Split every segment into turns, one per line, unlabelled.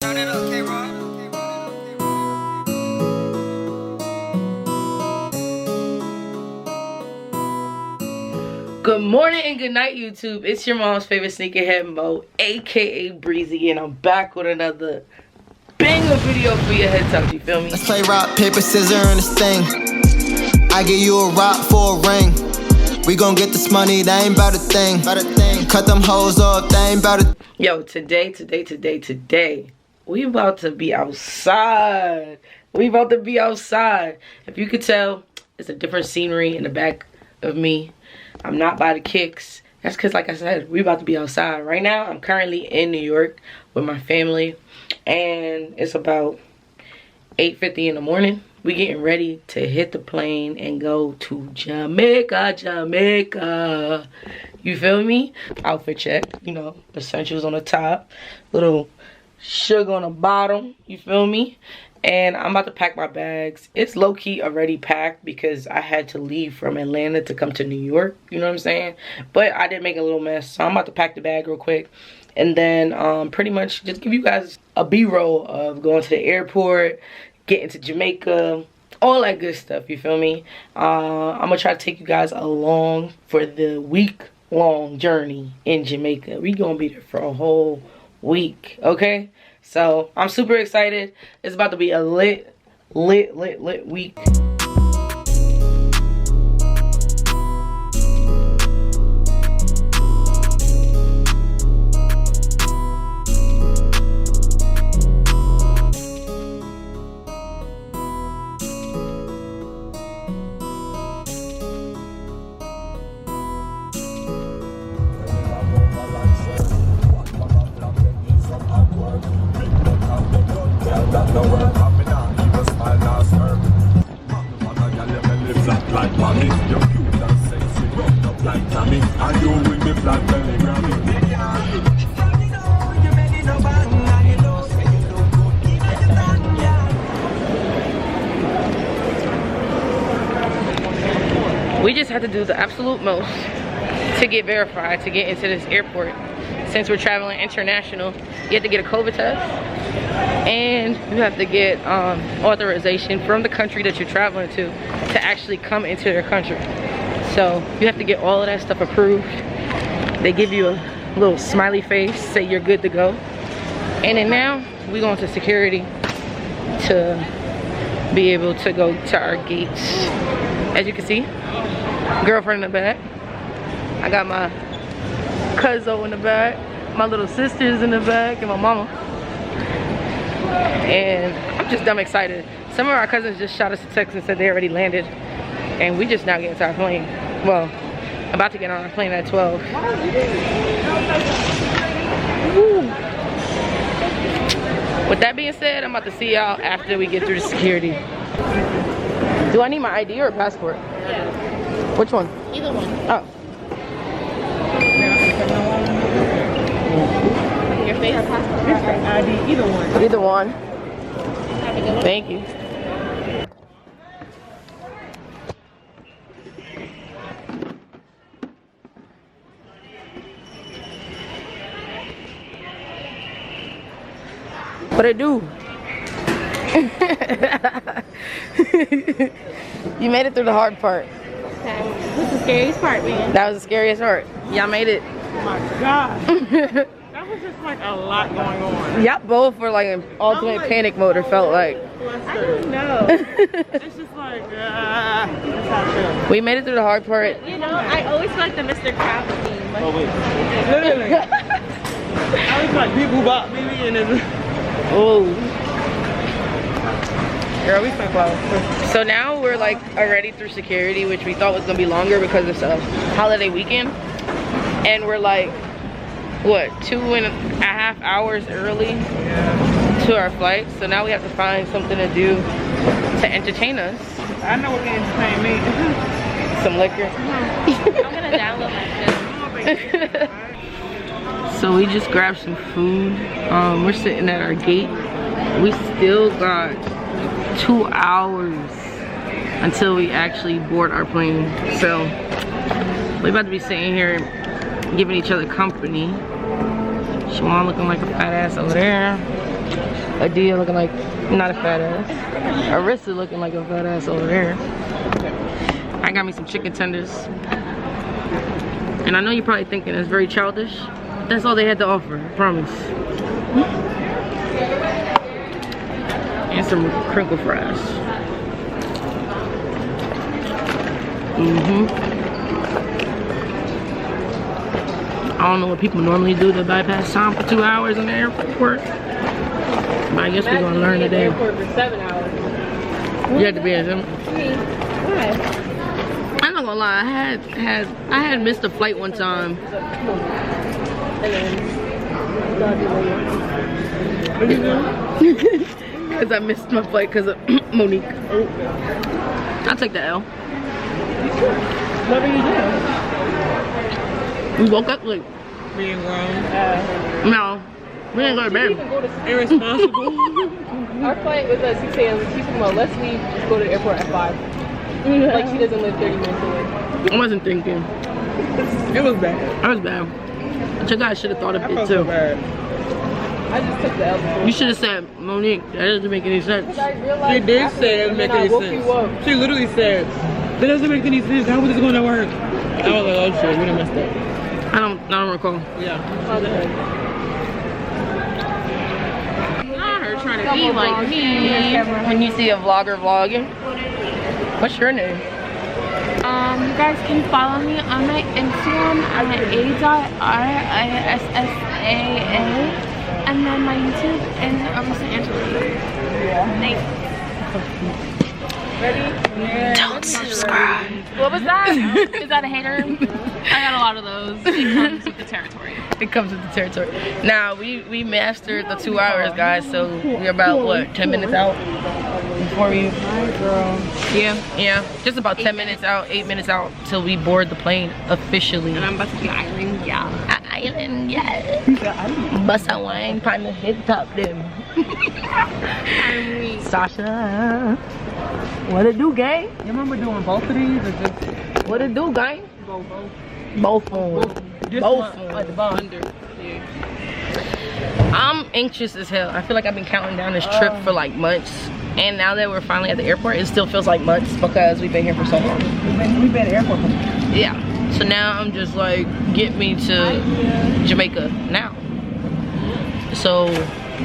Good morning and good night, YouTube. It's your mom's favorite sneakerhead Mo, aka Breezy, and I'm back with another banger video for your head top. You feel me?
Let's play rock, paper, scissors, and this thing. I give you a rock for a ring. We gon' get this money, that ain't about a thing. Cut them hoes off, that ain't about a.
Yo, today, we about to be outside. If you could tell, it's a different scenery in the back of me. I'm not by the kicks. That's because, like I said, we about to be outside. Right now, I'm currently in New York with my family. And it's about 8:50 in the morning. We getting ready to hit the plane and go to Jamaica. You feel me? Outfit check. You know, essentials on the top. Little sugar on the bottom. You feel me? And I'm about to pack my bags. It's low-key already packed because I had to leave from Atlanta to come to New York. You know what I'm saying? But I did make a little mess. So I'm about to pack the bag real quick. And then pretty much just give you guys a B-roll of going to the airport, getting to Jamaica, all that good stuff. You feel me? I'm going to try to take you guys along for the week-long journey in Jamaica. We going to be there for a whole week. Okay? So, I'm super excited. It's about to be a lit week. We just had to do the absolute most to get verified to get into this airport. Since we're traveling international, you have to get a COVID test and you have to get authorization from the country that you're traveling to actually come into their country. So you have to get all of that stuff approved. They give you a little smiley face, say you're good to go. And then now we going to security to be able to go to our gates. As you can see, girlfriend in the back. I got my cousin in the back, my little sisters in the back, and my mama. And I'm just dumb excited. Some of our cousins just shot us a text and said they already landed. And we just now getting to our plane. Well, about to get on our plane at 12. Woo. With that being said, I'm about to see y'all after we get through the security. Do I need my ID or passport?
Yeah.
Which one?
Either one.
Oh.
Your face or passport? ID, either one.
Either one.
Have a good one.
Thank you. What I do? You made it through the hard part.
What's the scariest part, man?
That was the scariest part. Y'all made it.
Oh my god. That was just like a lot going on.
Y'all both were like in ultimate panic mode, it felt like.
I don't know. It's just like, that's how I feel.
We made it through the hard part.
You know, I always feel like the Mr. Crab theme. Like,
Oh wait. Literally. I was like, people bop me and then.
Oh.
Girl, we so close.
So now we're like already through security, which we thought was gonna be longer because it's a holiday weekend. And we're like, what, 2.5 hours early to our flight. So now we have to find something to do to entertain us.
I know what can entertain me.
Some liquor.
I'm gonna download my shit.
So we just grabbed some food. We're sitting at our gate. We still got 2 hours until we actually board our plane. So we're about to be sitting here giving each other company. Siobhan looking like a fat ass over there. Adia looking like not a fat ass. Arissa looking like a fat ass over there. I got me some chicken tenders. And I know you're probably thinking it's very childish. That's all they had to offer, I promise. And some crinkle fries. I don't know what people normally do to bypass time for 2 hours in the airport. But I guess we're gonna learn today.
Airport for 7 hours.
You had to be in them.
Why?
I'm not gonna lie, I had missed a flight one time. Because I missed my flight because of Monique. I'll take the L.
What are you doing?
We woke up late.
Being grown.
No, we didn't go to bed.
Irresponsible.
Our flight was at 6 a.m. She's talking about, let's leave, just go to the airport at 5. Like she doesn't live 30 minutes away.
I wasn't thinking.
It was bad.
I was bad. But you guys should have thought of
I
it
felt
too.
so bad.
I just took the L before.
You should have said, Monique, that doesn't make any sense.
I realized
She did
after,
say it doesn't
and
make
then I
any
woke you up.
sense. She literally said, that doesn't make any sense. How is this going to work? I was like, oh shit, we done messed up.
I don't recall.
Yeah.
Not her trying to be like me.
When you see a vlogger vlogging, what's your name?
You guys can follow me on my Instagram at a.rissa, and then my YouTube is Arissa Angeline. Thanks. Ready?
Don't subscribe.
What was that? Is that a hater? I got a lot of those. It comes with the territory.
It comes with the territory. Now we mastered the 2 hours, guys. So we're about what, 10 minutes out before we. Yeah, just about 10 minutes out, 8 minutes out till we board the plane officially.
And I'm about to be island, yeah.
Island, yeah. Bust a wine, kind of hit top them. Sasha, what it do, gang?
You remember doing both of these or just
What it do, gang?
both?
Both of them.
Just
Both
one,
of them.
like the under. Yeah.
I'm anxious as hell. I feel like I've been counting down this trip for like months. And now that we're finally at the airport, it still feels like months because we've been here for so long.
We've been at the airport for
Yeah. So now I'm just like, get me to Jamaica now. So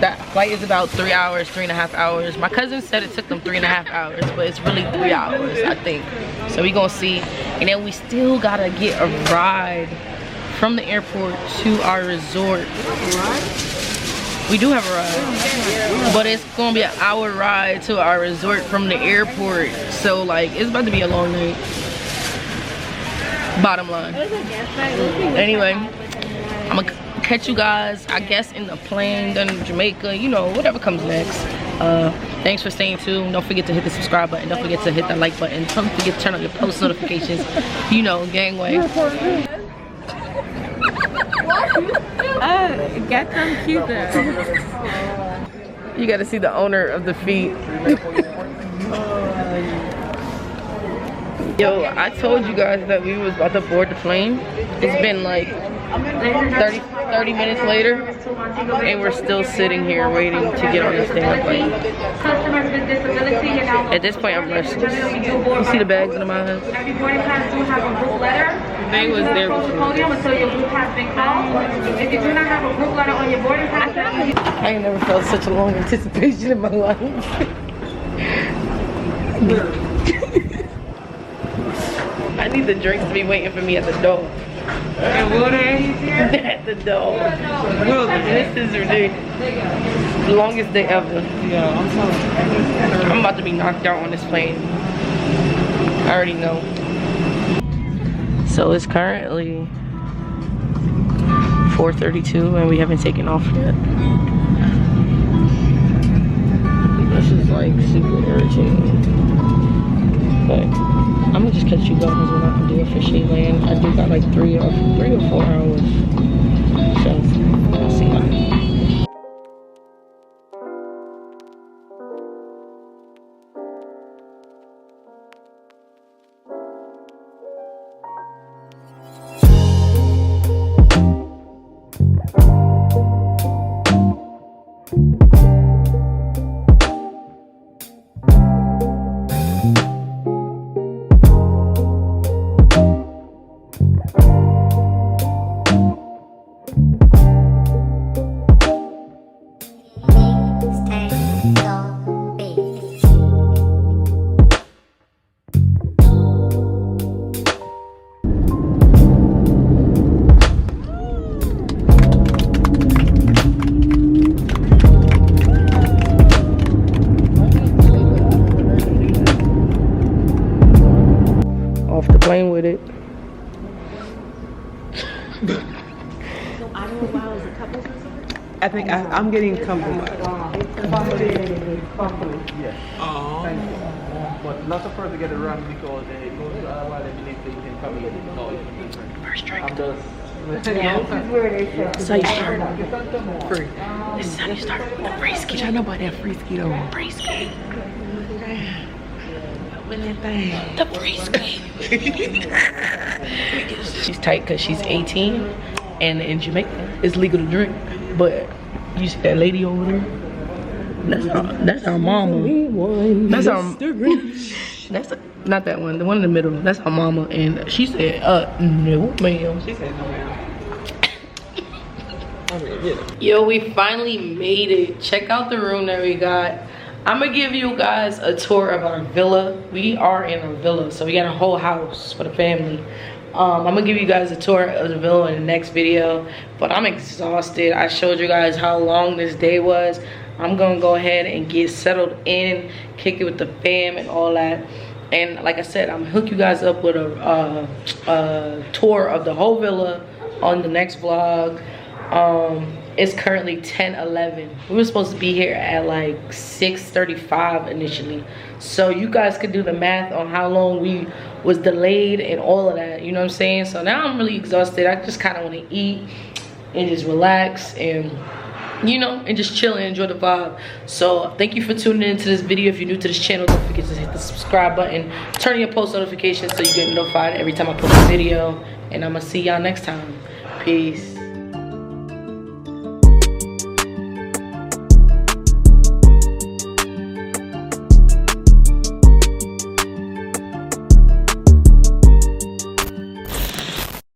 that flight is about 3 hours, 3.5 hours. My cousin said it took them 3.5 hours, but it's really 3 hours, I think. So we gonna see. And then we still gotta get a ride from the airport to our resort. We do have a ride, but it's gonna be an hour ride to our resort from the airport. So like, it's about to be a long night. Bottom line. Anyway, I'm gonna catch you guys, I guess, in the plane, then Jamaica, you know, whatever comes next. Thanks for staying tuned. Don't forget to hit the subscribe button. Don't forget to hit that like button. Don't forget to turn on your post notifications. You know, gangway.
Get them cute then.
You gotta see the owner of the feet. Yo, I told you guys that we was about to board the plane. It's been like 30 minutes later, and we're still sitting here waiting to get on this damn plane. At this point, I'm restless. You see the bags in my hands?
They was there before.
I ain't never felt such a long anticipation in my life. I need the drinks to be waiting for me at the door.
And will they?
At the door.
Will they?
This is ridiculous. The longest day ever.
Yeah, I'm sorry.
I'm about to be knocked out on this plane. I already know. So it's currently 4:32 and we haven't taken off yet. This is like super irritating. But I'm gonna just catch you guys when I can do officially land. I do got like 3 or 4 hours. So I'll see y'all.
I'm getting compromised.
Yes.
Oh.
Thank you. But lots of person get it wrong because they go to while they believe they can come in. No, it's different.
First drink.
I'm just.
That's how you start. Free. This is how you start. The free ski. I know about that free ski though. Free ski. The free ski. She's tight because she's 18 and in Jamaica it's legal to drink. But you see that lady over there? That's our mama. That's our not that one, the one in the middle. That's our mama, and she said, no, ma'am. She said, no, ma'am. Yo, we finally made it. Check out the room that we got. I'm gonna give you guys a tour of our villa. We are in a villa, so we got a whole house for the family. I'm gonna give you guys a tour of the villa in the next video, but I'm exhausted. I showed you guys how long this day was. I'm gonna go ahead and get settled in, kick it with the fam and all that. And like I said, I'm gonna hook you guys up with a tour of the whole villa on the next vlog. It's currently 10:11. We were supposed to be here at like 6:35 initially, so you guys could do the math on how long we was delayed and all of that, you know what I'm saying? So now I'm really exhausted. I just kind of want to eat and just relax and, you know, and just chill and enjoy the vibe. So thank you for tuning into this video. If you're new to this channel, don't forget to hit the subscribe button, turn on your post notifications so you get notified every time I post a video, and I'm gonna see y'all next time. Peace.